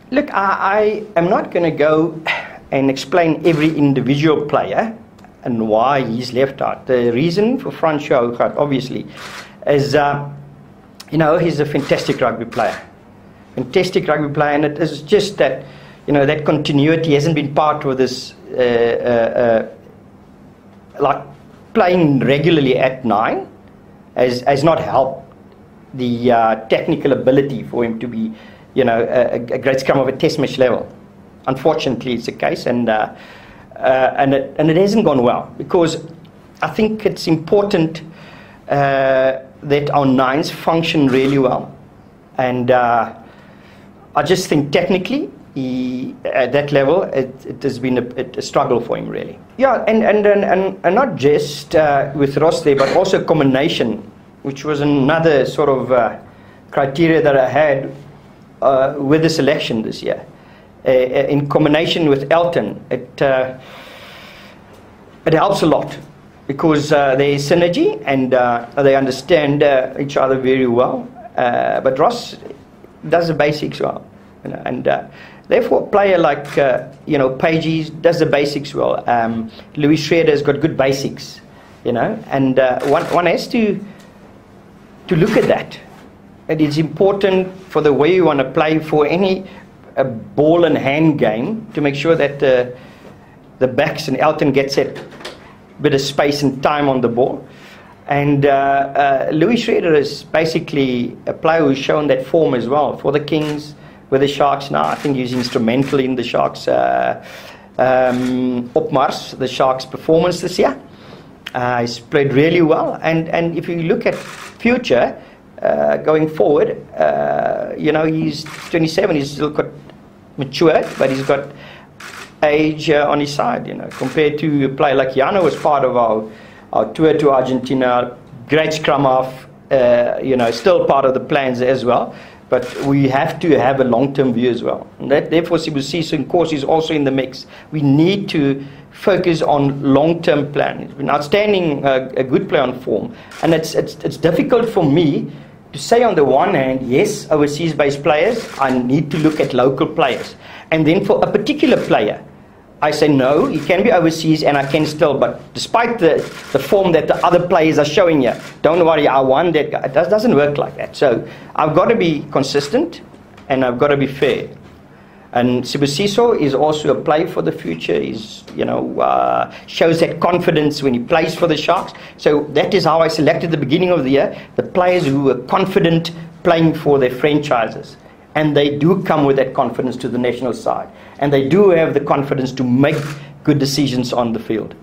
Look, I am not going to go and explain every individual player and why he's left out. The reason for Francois Hougaard, obviously, is, he's a fantastic rugby player. Fantastic rugby player, and it is just that, that continuity hasn't been part of this, like playing regularly at 9 has not helped the technical ability for him to be, a great scrum of a test match level. Unfortunately, it's the case, and it hasn't gone well, because I think it's important that our 9s function really well, and I just think technically at that level it has been a struggle for him, really. Yeah, and not just with Ross there, but also combination, which was another sort of criteria that I had with the selection this year. In combination with Elton, it helps a lot, because there is synergy and they understand each other very well. But Ross does the basics well, and therefore a player like Pagey does the basics well. Louis Schrader's got good basics, and one has to look at that. It is important for the way you want to play for any ball and hand game, to make sure that the backs and Elton gets that bit of space and time on the ball. And Louis Schrader is basically a player who's shown that form as well for the Kings, with the Sharks now. I think he's instrumental in the Sharks opmars, the Sharks' performance this year. He's played really well, and if you look at future going forward, he's 27, he's still got matured, but he's got age on his side, compared to a player like Jano, was part of our tour to Argentina, great scrum half, still part of the plans as well. But we have to have a long-term view as well. And therefore, Sibusiso, of course, is also in the mix. We need to focus on long-term plan. He's been outstanding, a good player on form. And it's difficult for me to say, on the one hand, yes, overseas-based players, I need to look at local players. And then for a particular player, I say, no, he can be overseas and I can still, but despite the form that the other players are showing you, don't worry, I want that guy. It doesn't work like that. So I've got to be consistent and I've got to be fair. And Sibusiso is also a player for the future. He's, shows that confidence when he plays for the Sharks. So that is how I selected at the beginning of the year, the players who were confident playing for their franchises. And they do come with that confidence to the national side. And they do have the confidence to make good decisions on the field.